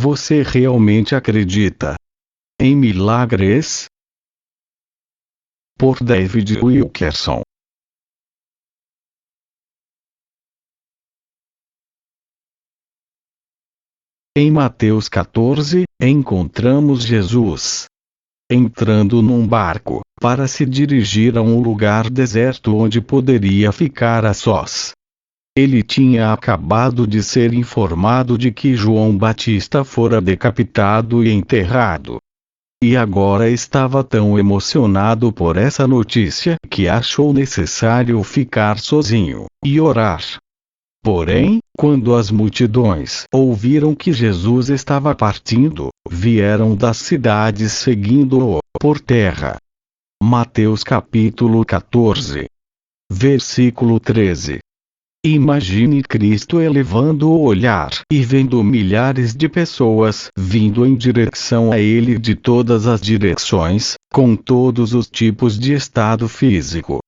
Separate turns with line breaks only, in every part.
Você realmente acredita em milagres? Por David Wilkerson. Em Mateus 14, encontramos Jesus entrando num barco, para se dirigir a um lugar deserto onde poderia ficar a sós. Ele tinha acabado de ser informado de que João Batista fora decapitado e enterrado. E agora estava tão emocionado por essa notícia que achou necessário ficar sozinho e orar. Porém, quando as multidões ouviram que Jesus estava partindo, vieram das cidades seguindo-o por terra. Mateus capítulo 14, versículo 13. Imagine Cristo elevando o olhar e vendo milhares de pessoas vindo em direção a ele de todas as direções, com todos os tipos de estado físico.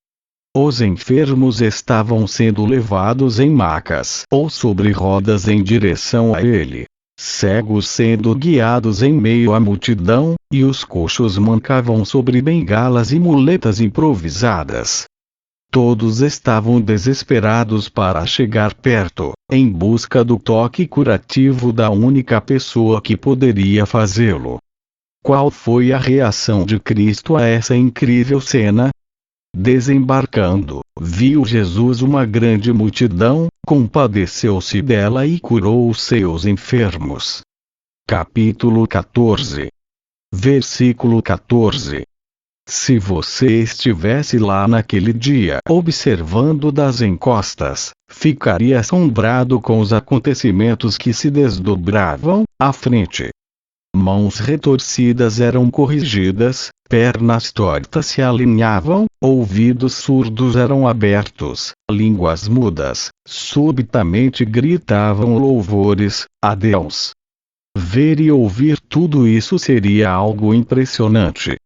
Os enfermos estavam sendo levados em macas ou sobre rodas em direção a ele. Cegos sendo guiados em meio à multidão, e os coxos mancavam sobre bengalas e muletas improvisadas. Todos estavam desesperados para chegar perto, em busca do toque curativo da única pessoa que poderia fazê-lo. Qual foi a reação de Cristo a essa incrível cena? Desembarcando, viu Jesus uma grande multidão, compadeceu-se dela e curou os seus enfermos. Capítulo 14, versículo 14. Se você estivesse lá naquele dia, observando das encostas, ficaria assombrado com os acontecimentos que se desdobravam à frente. Mãos retorcidas eram corrigidas, pernas tortas se alinhavam, ouvidos surdos eram abertos, línguas mudas, subitamente gritavam louvores a Deus. Ver e ouvir tudo isso seria algo impressionante.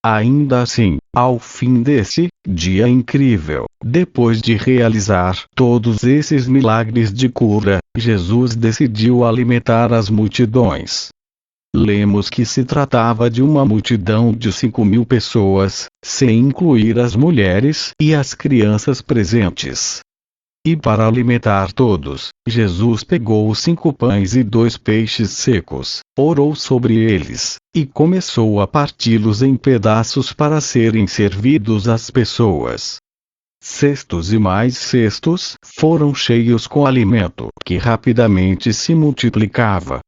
Ainda assim, ao fim desse dia incrível, depois de realizar todos esses milagres de cura, Jesus decidiu alimentar as multidões. Lemos que se tratava de uma multidão de 5.000 pessoas, sem incluir as mulheres e as crianças presentes. E para alimentar todos, Jesus pegou os 5 pães e 2 peixes secos, orou sobre eles, e começou a parti-los em pedaços para serem servidos às pessoas. Cestos e mais cestos foram cheios com alimento que rapidamente se multiplicava.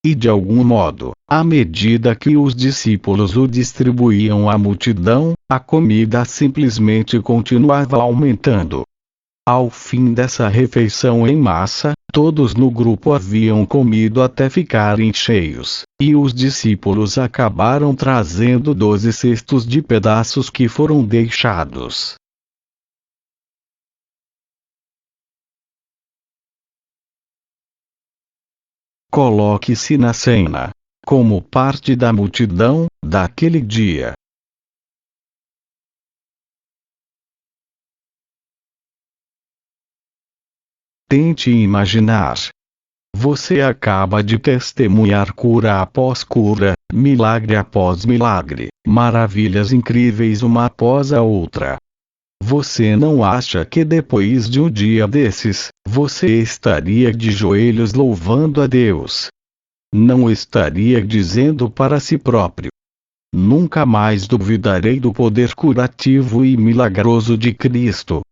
E de algum modo, à medida que os discípulos o distribuíam à multidão, a comida simplesmente continuava aumentando. Ao fim dessa refeição em massa, todos no grupo haviam comido até ficarem cheios, e os discípulos acabaram trazendo 12 cestos de pedaços que foram deixados. Coloque-se na cena, como parte da multidão, daquele dia. Tente imaginar. Você acaba de testemunhar cura após cura, milagre após milagre, maravilhas incríveis uma após a outra. Você não acha que depois de um dia desses, você estaria de joelhos louvando a Deus? Não estaria dizendo para si próprio: nunca mais duvidarei do poder curativo e milagroso de Cristo?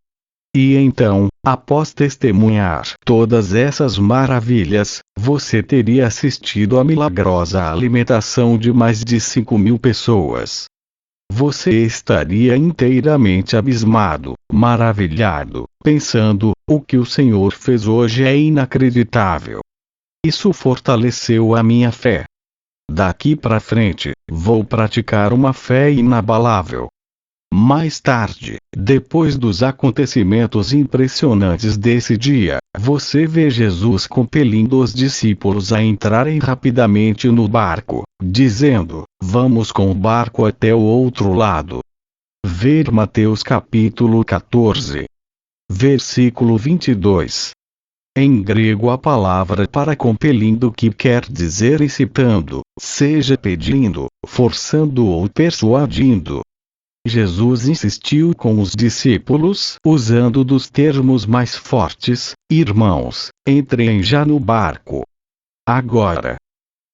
E então, após testemunhar todas essas maravilhas, você teria assistido à milagrosa alimentação de mais de 5.000 pessoas. Você estaria inteiramente abismado, maravilhado, pensando: o que o Senhor fez hoje é inacreditável. Isso fortaleceu a minha fé. Daqui para frente, vou praticar uma fé inabalável. Mais tarde, depois dos acontecimentos impressionantes desse dia, você vê Jesus compelindo os discípulos a entrarem rapidamente no barco, dizendo: vamos com o barco até o outro lado. Ver Mateus capítulo 14, versículo 22. Em grego a palavra para compelindo que quer dizer incitando, seja pedindo, forçando ou persuadindo. Jesus insistiu com os discípulos usando dos termos mais fortes: irmãos, entrem já no barco. Agora,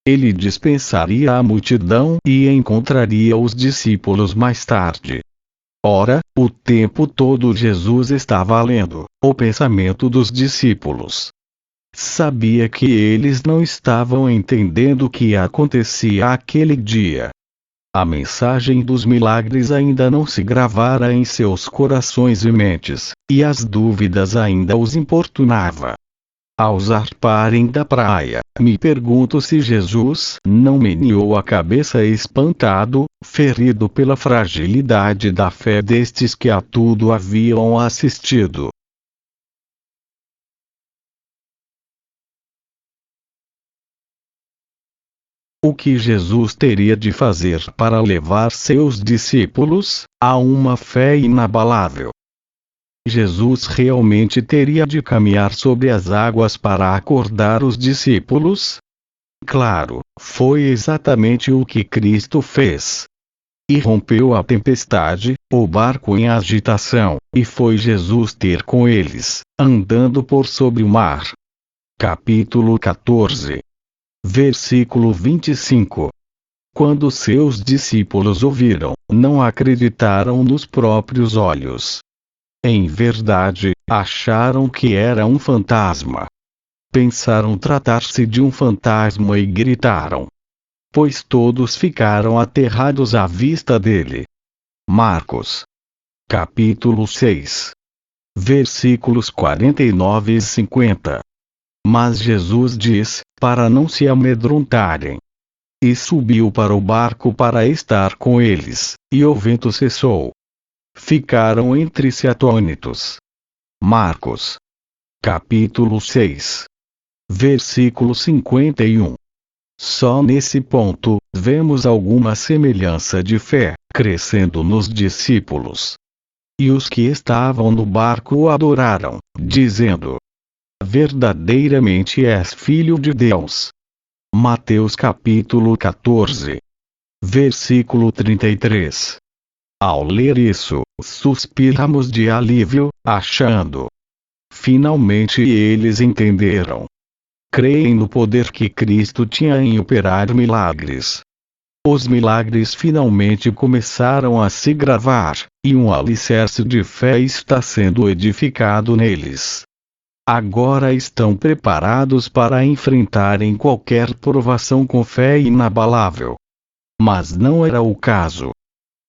ele dispensaria a multidão e encontraria os discípulos mais tarde. Ora, o tempo todo Jesus estava lendo o pensamento dos discípulos. Sabia que eles não estavam entendendo o que acontecia aquele dia. A mensagem dos milagres ainda não se gravara em seus corações e mentes, e as dúvidas ainda os importunava. Ao zarparem da praia, me pergunto se Jesus não meneou a cabeça espantado, ferido pela fragilidade da fé destes que a tudo haviam assistido. O que Jesus teria de fazer para levar seus discípulos a uma fé inabalável? Jesus realmente teria de caminhar sobre as águas para acordar os discípulos? Claro, foi exatamente o que Cristo fez. E rompeu a tempestade, o barco em agitação, e foi Jesus ter com eles, andando por sobre o mar. Capítulo 14. Versículo 25. Quando seus discípulos ouviram, não acreditaram nos próprios olhos. Em verdade, acharam que era um fantasma. Pensaram tratar-se de um fantasma e gritaram. Pois todos ficaram aterrados à vista dele. Marcos. Capítulo 6. Versículos 49 e 50. Mas Jesus diz, para não se amedrontarem. E subiu para o barco para estar com eles, e o vento cessou. Ficaram entre si atônitos. Marcos. Capítulo 6. Versículo 51. Só nesse ponto, vemos alguma semelhança de fé, crescendo nos discípulos. E os que estavam no barco o adoraram, dizendo: verdadeiramente és filho de Deus. Mateus capítulo 14. Versículo 33. Ao ler isso, suspiramos de alívio, achando. Finalmente eles entenderam. Creem no poder que Cristo tinha em operar milagres. Os milagres finalmente começaram a se gravar, e um alicerce de fé está sendo edificado neles. Agora estão preparados para enfrentarem qualquer provação com fé inabalável. Mas não era o caso.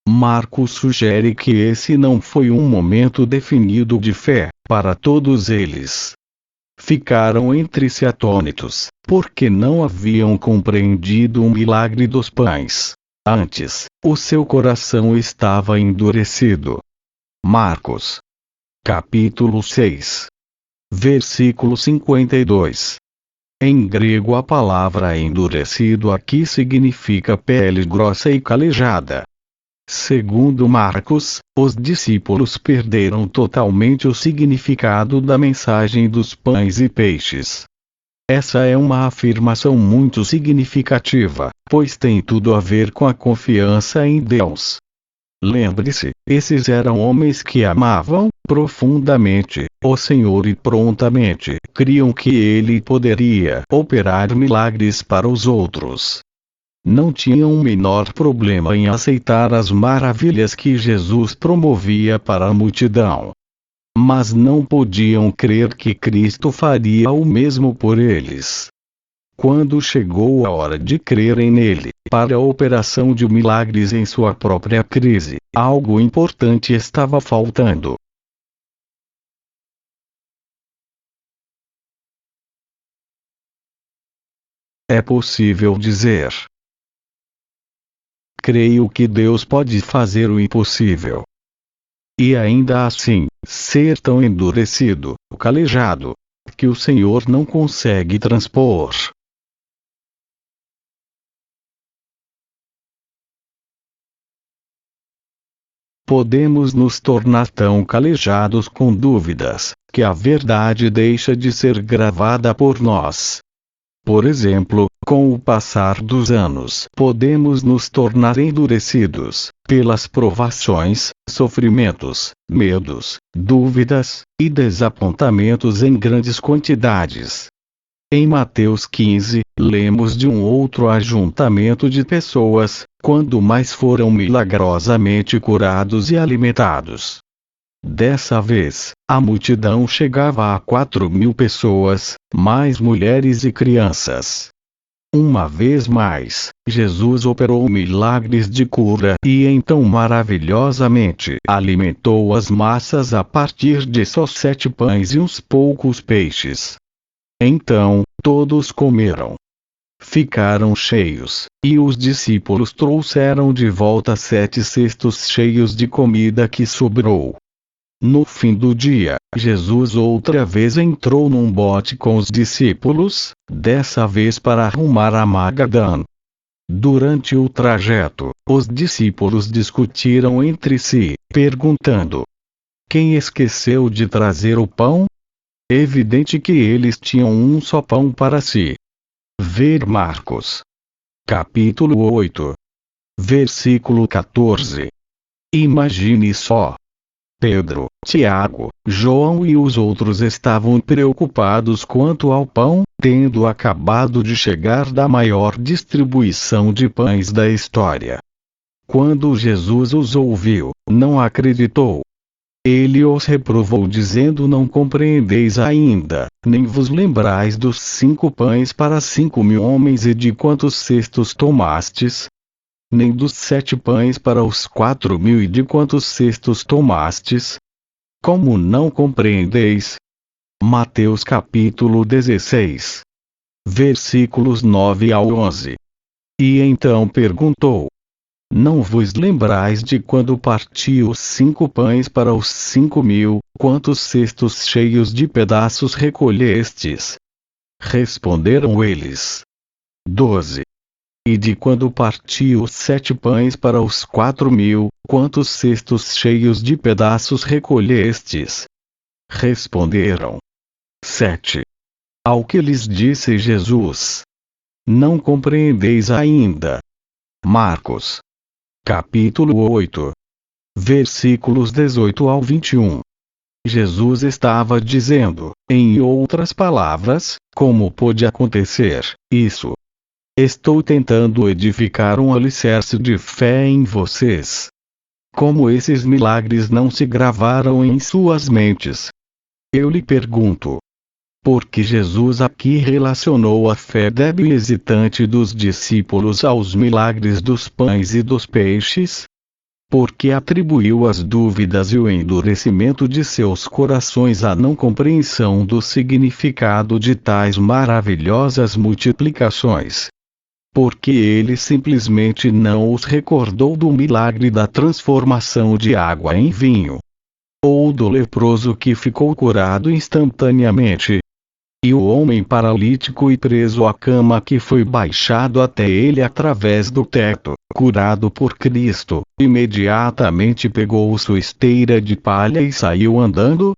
Marcos sugere que esse não foi um momento definido de fé para todos eles. Ficaram entre si atônitos, porque não haviam compreendido o milagre dos pães. Antes, o seu coração estava endurecido. Marcos. Capítulo 6. Versículo 52. Em grego a palavra endurecido aqui significa pele grossa e calejada. Segundo Marcos, os discípulos perderam totalmente o significado da mensagem dos pães e peixes. Essa é uma afirmação muito significativa, pois tem tudo a ver com a confiança em Deus. Lembre-se, esses eram homens que amavam profundamente o Senhor e prontamente criam que Ele poderia operar milagres para os outros. Não tinham o menor problema em aceitar as maravilhas que Jesus promovia para a multidão. Mas não podiam crer que Cristo faria o mesmo por eles. Quando chegou a hora de crerem nele, para a operação de milagres em sua própria crise, algo importante estava faltando. É possível dizer: creio que Deus pode fazer o impossível. E ainda assim, ser tão endurecido, calejado, que o Senhor não consegue transpor. podemos nos tornar tão calejados com dúvidas, que a verdade deixa de ser gravada por nós. Por exemplo, com o passar dos anos, podemos nos tornar endurecidos pelas provações, sofrimentos, medos, dúvidas e desapontamentos em grandes quantidades. Em Mateus 15, lemos de um outro ajuntamento de pessoas, quando mais foram milagrosamente curados e alimentados. Dessa vez, a multidão chegava a 4.000 pessoas, mais mulheres e crianças. Uma vez mais, Jesus operou milagres de cura e então maravilhosamente alimentou as massas a partir de só 7 pães e uns poucos peixes. Então, todos comeram. Ficaram cheios, e os discípulos trouxeram de volta 7 cestos cheios de comida que sobrou. No fim do dia, Jesus outra vez entrou num bote com os discípulos, dessa vez para rumar a Magadã. Durante o trajeto, os discípulos discutiram entre si, perguntando: quem esqueceu de trazer o pão? Evidente que eles tinham um só pão para si. Ver Marcos. Capítulo 8. Versículo 14. Imagine só. Pedro, Tiago, João e os outros estavam preocupados quanto ao pão, tendo acabado de chegar da maior distribuição de pães da história. Quando Jesus os ouviu, não acreditou. Ele os reprovou dizendo: não compreendeis ainda, nem vos lembrais dos 5 pães para 5.000 homens e de quantos cestos tomastes? Nem dos 7 pães para os 4.000 e de quantos cestos tomastes? Como não compreendeis? Mateus capítulo 16. Versículos 9 ao 11. E então perguntou: não vos lembrais de quando parti os 5 pães para os 5.000, quantos cestos cheios de pedaços recolhestes? Responderam eles: 12. E de quando parti os 7 pães para os 4.000, quantos cestos cheios de pedaços recolhestes? Responderam: 7. Ao que lhes disse Jesus: não compreendeis ainda. Marcos. Capítulo 8. Versículos 18 ao 21. Jesus estava dizendo, em outras palavras, como pôde acontecer isso? Estou tentando edificar um alicerce de fé em vocês. Como esses milagres não se gravaram em suas mentes? Eu lhe pergunto. Porque Jesus aqui relacionou a fé débil e hesitante dos discípulos aos milagres dos pães e dos peixes? Porque atribuiu as dúvidas e o endurecimento de seus corações à não compreensão do significado de tais maravilhosas multiplicações? Porque ele simplesmente não os recordou do milagre da transformação de água em vinho? Ou do leproso que ficou curado instantaneamente? E o homem paralítico e preso à cama que foi baixado até ele através do teto, curado por Cristo, imediatamente pegou sua esteira de palha e saiu andando?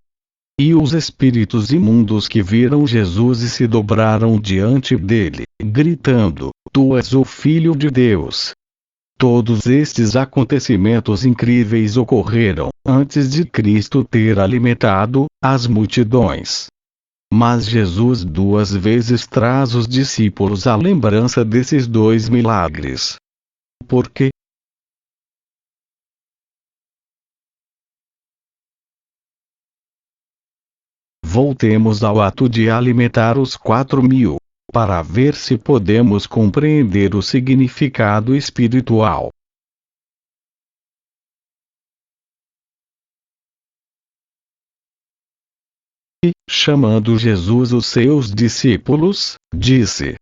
E os espíritos imundos que viram Jesus e se dobraram diante dele, gritando: Tu és o Filho de Deus. Todos estes acontecimentos incríveis ocorreram antes de Cristo ter alimentado as multidões. Mas Jesus 2 vezes traz os discípulos à lembrança desses 2 milagres. Por quê? Voltemos ao ato de alimentar os 4.000, para ver se podemos compreender o significado espiritual. E, chamando Jesus os seus discípulos, disse: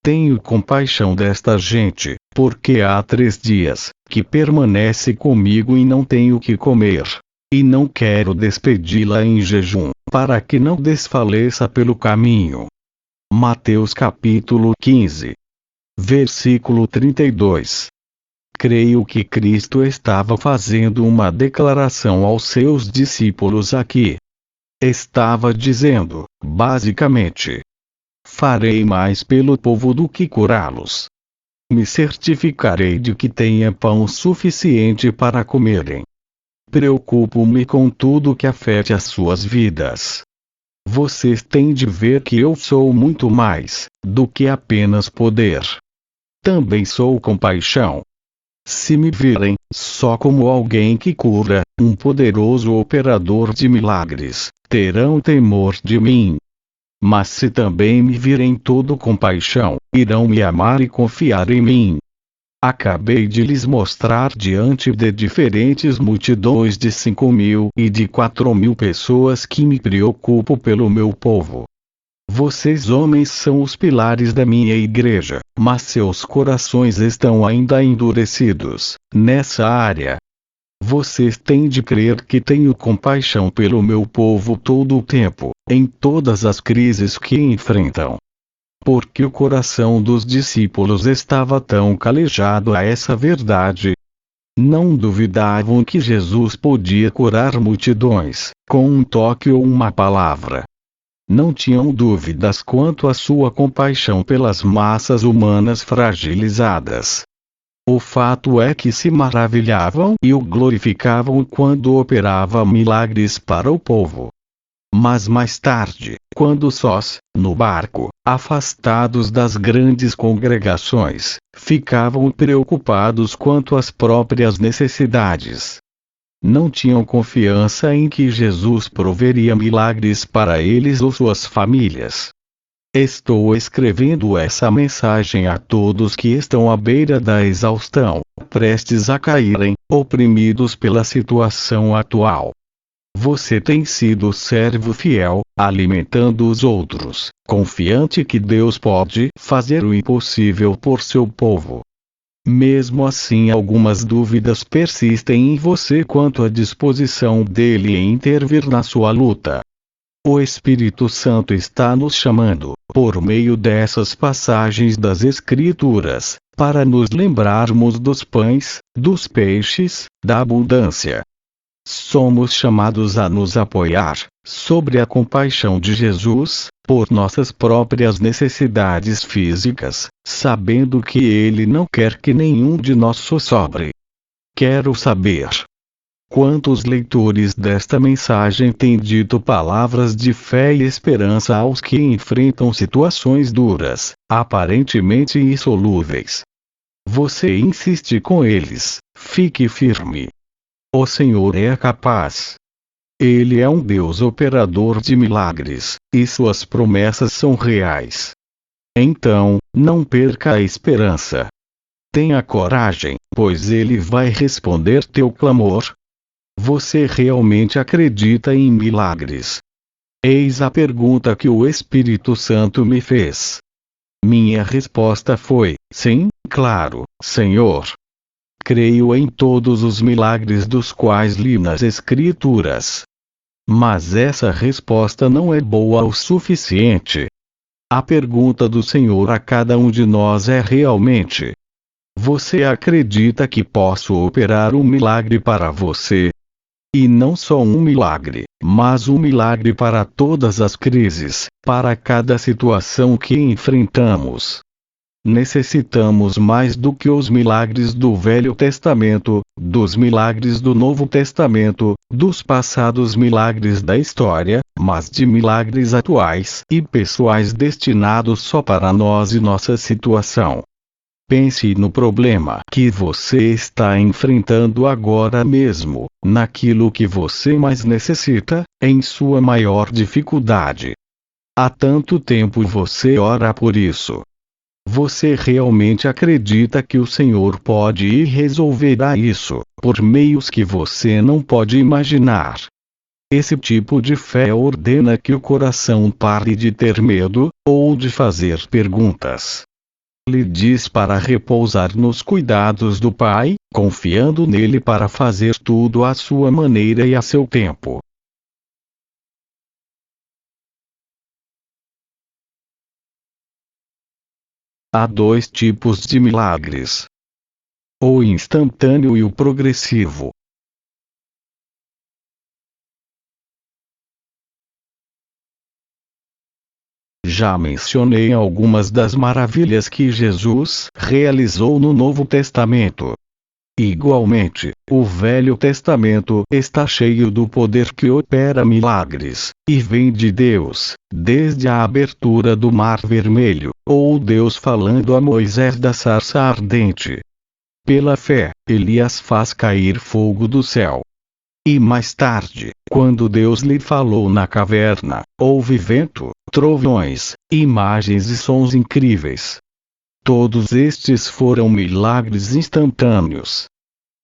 Tenho compaixão desta gente, porque há 3 dias que permanece comigo e não tenho que comer. E não quero despedi-la em jejum, para que não desfaleça pelo caminho. Mateus capítulo 15. Versículo 32. Creio que Cristo estava fazendo uma declaração aos seus discípulos aqui. Estava dizendo, basicamente: farei mais pelo povo do que curá-los. Me certificarei de que tenha pão suficiente para comerem. Preocupo-me com tudo que afete as suas vidas. Vocês têm de ver que eu sou muito mais do que apenas poder. Também sou compaixão. Se me virem só como alguém que cura, um poderoso operador de milagres, terão temor de mim. Mas se também me virem todo compaixão, irão me amar e confiar em mim. Acabei de lhes mostrar diante de diferentes multidões de 5.000 e de 4.000 pessoas que me preocupo pelo meu povo. Vocês homens são os pilares da minha igreja, mas seus corações estão ainda endurecidos nessa área. Vocês têm de crer que tenho compaixão pelo meu povo todo o tempo, em todas as crises que enfrentam. Porque o coração dos discípulos estava tão calejado a essa verdade. Não duvidavam que Jesus podia curar multidões, com um toque ou uma palavra. Não tinham dúvidas quanto à sua compaixão pelas massas humanas fragilizadas. O fato é que se maravilhavam e o glorificavam quando operava milagres para o povo. Mas mais tarde, quando sós, no barco, afastados das grandes congregações, ficavam preocupados quanto às próprias necessidades. Não tinham confiança em que Jesus proveria milagres para eles ou suas famílias. Estou escrevendo essa mensagem a todos que estão à beira da exaustão, prestes a caírem, oprimidos pela situação atual. Você tem sido servo fiel, alimentando os outros, confiante que Deus pode fazer o impossível por seu povo. Mesmo assim, algumas dúvidas persistem em você quanto à disposição dele em intervir na sua luta. O Espírito Santo está nos chamando, por meio dessas passagens das Escrituras, para nos lembrarmos dos pães, dos peixes, da abundância. Somos chamados a nos apoiar, sobre a compaixão de Jesus, por nossas próprias necessidades físicas, sabendo que Ele não quer que nenhum de nós sobre. Quero saber quantos leitores desta mensagem têm dito palavras de fé e esperança aos que enfrentam situações duras, aparentemente insolúveis. Você insiste com eles, fique firme. O Senhor é capaz. Ele é um Deus operador de milagres, e suas promessas são reais. Então, não perca a esperança. Tenha coragem, pois Ele vai responder teu clamor. Você realmente acredita em milagres? Eis a pergunta que o Espírito Santo me fez. Minha resposta foi: sim, claro, Senhor. Creio em todos os milagres dos quais li nas Escrituras. Mas essa resposta não é boa o suficiente. A pergunta do Senhor a cada um de nós é realmente: você acredita que posso operar um milagre para você? E não só um milagre, mas um milagre para todas as crises, para cada situação que enfrentamos. Necessitamos mais do que os milagres do Velho Testamento, dos milagres do Novo Testamento, dos passados milagres da história, mas de milagres atuais e pessoais destinados só para nós e nossa situação. Pense no problema que você está enfrentando agora mesmo, naquilo que você mais necessita, em sua maior dificuldade. Há tanto tempo você ora por isso. Você realmente acredita que o Senhor pode e resolverá isso, por meios que você não pode imaginar? Esse tipo de fé ordena que o coração pare de ter medo, ou de fazer perguntas. Ele diz para repousar nos cuidados do Pai, confiando nele para fazer tudo à sua maneira e a seu tempo. Há dois tipos de milagres. o instantâneo e o progressivo. Já mencionei algumas das maravilhas que Jesus realizou no Novo Testamento. Igualmente, o Velho Testamento está cheio do poder que opera milagres, e vem de Deus, desde a abertura do Mar Vermelho, ou Deus falando a Moisés da sarça ardente. Pela fé, Elias faz cair fogo do céu. E mais tarde, quando Deus lhe falou na caverna, houve vento, trovões, imagens e sons incríveis. Todos estes foram milagres instantâneos.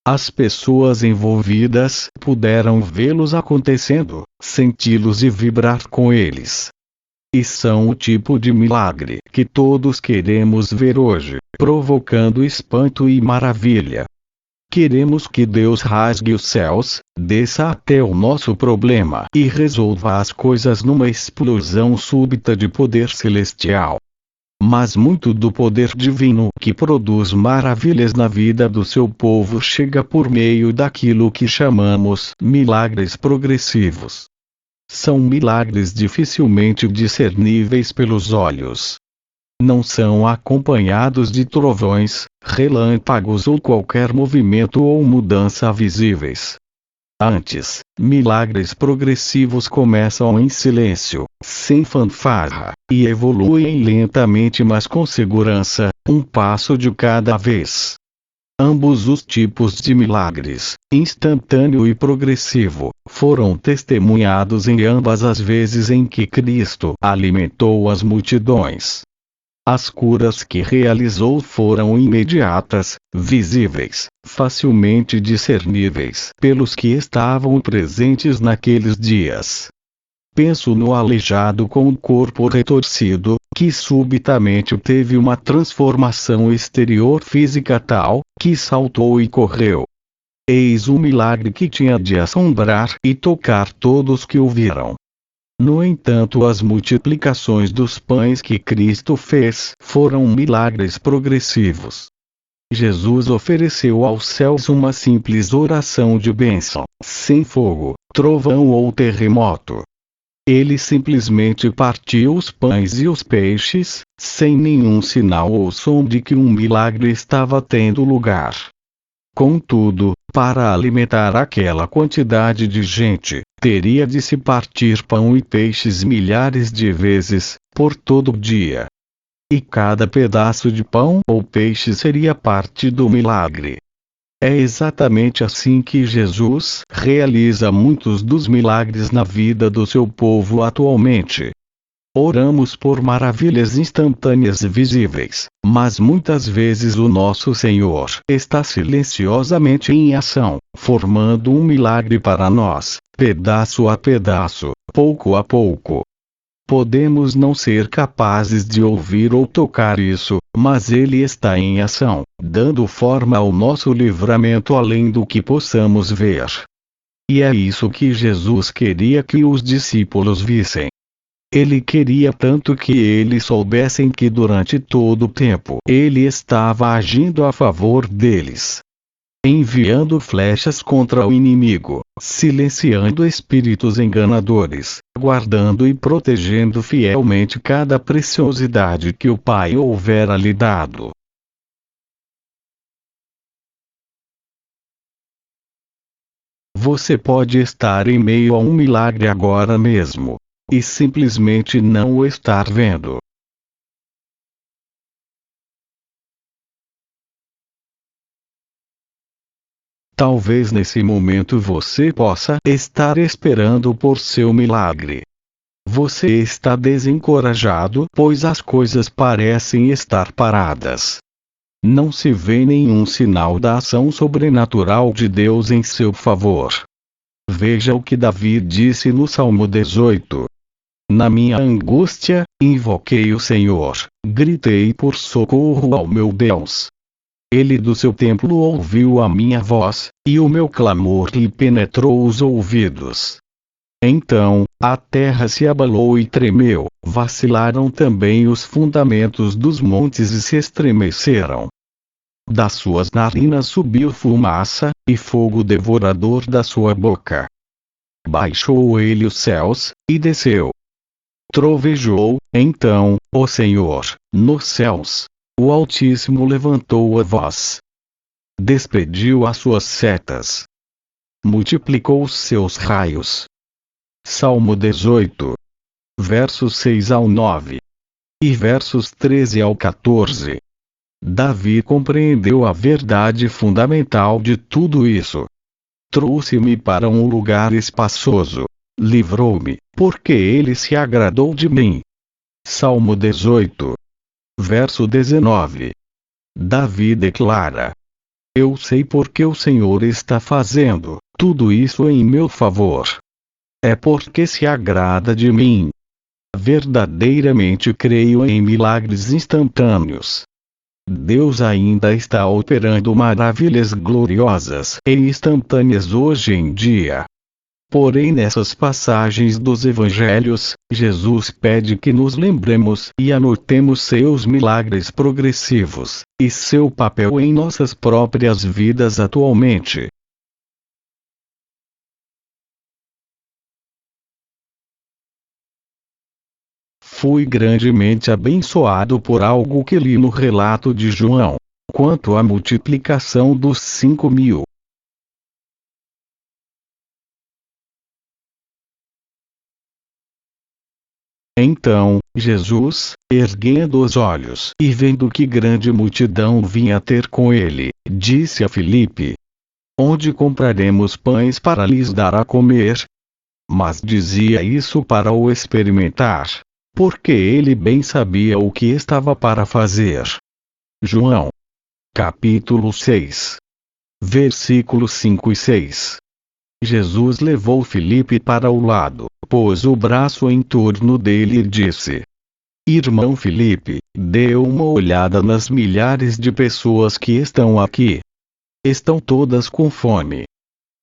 As pessoas envolvidas puderam vê-los acontecendo, senti-los e vibrar com eles. E são o tipo de milagre que todos queremos ver hoje, provocando espanto e maravilha. Queremos que Deus rasgue os céus, desça até o nosso problema e resolva as coisas numa explosão súbita de poder celestial. Mas muito do poder divino que produz maravilhas na vida do seu povo chega por meio daquilo que chamamos milagres progressivos. São milagres dificilmente discerníveis pelos olhos. Não são acompanhados de trovões, relâmpagos ou qualquer movimento ou mudança visíveis. Antes, milagres progressivos começam em silêncio, sem fanfarra, e evoluem lentamente mas com segurança, um passo de cada vez. Ambos os tipos de milagres, instantâneo e progressivo, foram testemunhados em ambas as vezes em que Cristo alimentou as multidões. As curas que realizou foram imediatas, visíveis, facilmente discerníveis pelos que estavam presentes naqueles dias. Penso no aleijado com o corpo retorcido, que subitamente teve uma transformação exterior física tal, que saltou e correu. Eis um milagre que tinha de assombrar e tocar todos que o viram. No entanto, as multiplicações dos pães que Cristo fez foram milagres progressivos. Jesus ofereceu aos céus uma simples oração de bênção, sem fogo, trovão ou terremoto. Ele simplesmente partiu os pães e os peixes, sem nenhum sinal ou som de que um milagre estava tendo lugar. Contudo, para alimentar aquela quantidade de gente, teria de se partir pão e peixes milhares de vezes, por todo o dia. E cada pedaço de pão ou peixe seria parte do milagre. É exatamente assim que Jesus realiza muitos dos milagres na vida do seu povo atualmente. Oramos por maravilhas instantâneas e visíveis, mas muitas vezes o nosso Senhor está silenciosamente em ação, formando um milagre para nós, pedaço a pedaço, pouco a pouco. Podemos não ser capazes de ouvir ou tocar isso, mas Ele está em ação, dando forma ao nosso livramento além do que possamos ver. E é isso que Jesus queria que os discípulos vissem. Ele queria tanto que eles soubessem que durante todo o tempo Ele estava agindo a favor deles. Enviando flechas contra o inimigo, silenciando espíritos enganadores, guardando e protegendo fielmente cada preciosidade que o Pai houvera lhe dado. Você pode estar em meio a um milagre agora mesmo, e simplesmente não o estar vendo. Talvez nesse momento você possa estar esperando por seu milagre. Você está desencorajado, pois as coisas parecem estar paradas. Não se vê nenhum sinal da ação sobrenatural de Deus em seu favor. Veja o que Davi disse no Salmo 18. Na minha angústia, invoquei o Senhor, gritei por socorro ao meu Deus. Ele do seu templo ouviu a minha voz, e o meu clamor lhe penetrou os ouvidos. Então, a terra se abalou e tremeu, vacilaram também os fundamentos dos montes e se estremeceram. Das suas narinas subiu fumaça, e fogo devorador da sua boca. Baixou ele os céus, e desceu. Trovejou, então, o Senhor, nos céus. O Altíssimo levantou a voz. Despediu as suas setas. Multiplicou os seus raios. Salmo 18. Versos 6 ao 9. E versos 13 ao 14. Davi compreendeu a verdade fundamental de tudo isso. Trouxe-me para um lugar espaçoso. Livrou-me, porque ele se agradou de mim. Salmo 18. Verso 19. Davi declara: Eu sei porque o Senhor está fazendo tudo isso em meu favor. É porque se agrada de mim. Verdadeiramente creio em milagres instantâneos. Deus ainda está operando maravilhas gloriosas e instantâneas hoje em dia. Porém, nessas passagens dos Evangelhos, Jesus pede que nos lembremos e anotemos seus milagres progressivos, e seu papel em nossas próprias vidas atualmente. Fui grandemente abençoado por algo que li no relato de João, quanto à multiplicação dos 5.000. Então, Jesus, erguendo os olhos e vendo que grande multidão vinha ter com ele, disse a Filipe: Onde compraremos pães para lhes dar a comer? Mas dizia isso para o experimentar, porque ele bem sabia o que estava para fazer. João, capítulo 6, versículos 5 e 6. Jesus levou Filipe para o lado, pôs o braço em torno dele e disse: Irmão Filipe, dê uma olhada nas milhares de pessoas que estão aqui. Estão todas com fome.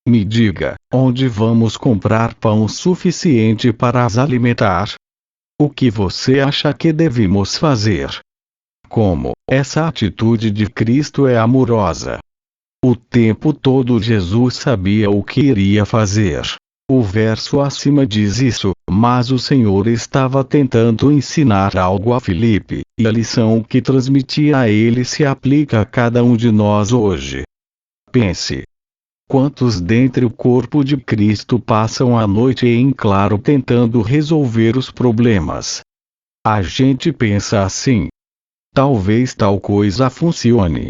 Me diga, onde vamos comprar pão suficiente para as alimentar? O que você acha que devemos fazer? Como essa atitude de Cristo é amorosa! O tempo todo Jesus sabia o que iria fazer. O verso acima diz isso, mas o Senhor estava tentando ensinar algo a Filipe, e a lição que transmitia a ele se aplica a cada um de nós hoje. Pense. Quantos dentre o corpo de Cristo passam a noite em claro tentando resolver os problemas? A gente pensa assim: talvez tal coisa funcione.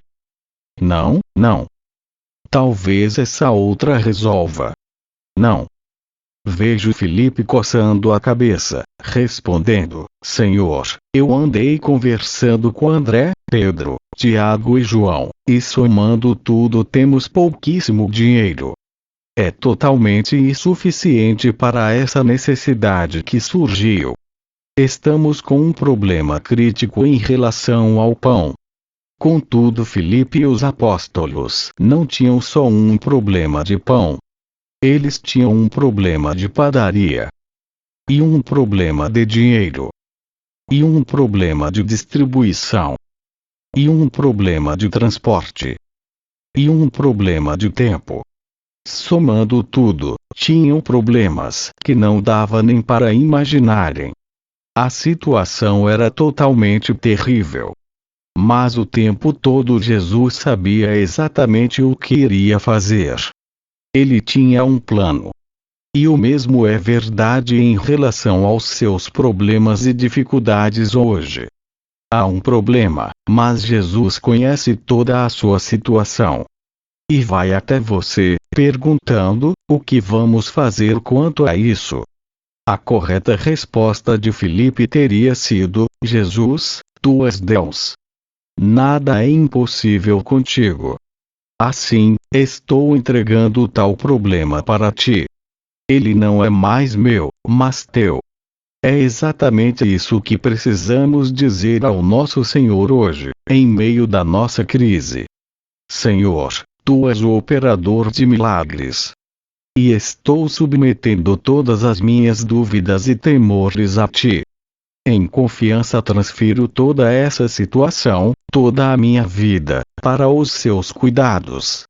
Não, não. Talvez essa outra resolva. Não. Vejo Filipe coçando a cabeça, respondendo: Senhor, eu andei conversando com André, Pedro, Tiago e João, e somando tudo temos pouquíssimo dinheiro. É totalmente insuficiente para essa necessidade que surgiu. Estamos com um problema crítico em relação ao pão. Contudo, Filipe e os apóstolos não tinham só um problema de pão. Eles tinham um problema de padaria. E um problema de dinheiro. E um problema de distribuição. E um problema de transporte. E um problema de tempo. Somando tudo, tinham problemas que não dava nem para imaginarem. A situação era totalmente terrível. Mas o tempo todo Jesus sabia exatamente o que iria fazer. Ele tinha um plano. E o mesmo é verdade em relação aos seus problemas e dificuldades hoje. Há um problema, mas Jesus conhece toda a sua situação. E vai até você, perguntando: o que vamos fazer quanto a isso? A correta resposta de Filipe teria sido: Jesus, tu és Deus. Nada é impossível contigo. Assim, estou entregando tal problema para ti. Ele não é mais meu, mas teu. É exatamente isso que precisamos dizer ao nosso Senhor hoje, em meio da nossa crise. Senhor, tu és o operador de milagres. E estou submetendo todas as minhas dúvidas e temores a ti. Em confiança transfiro toda essa situação, toda a minha vida para os seus cuidados.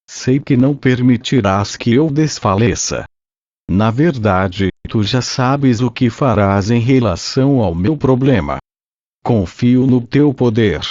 Sei que não permitirás que eu desfaleça. Na verdade, tu já sabes o que farás em relação ao meu problema. Confio no teu poder,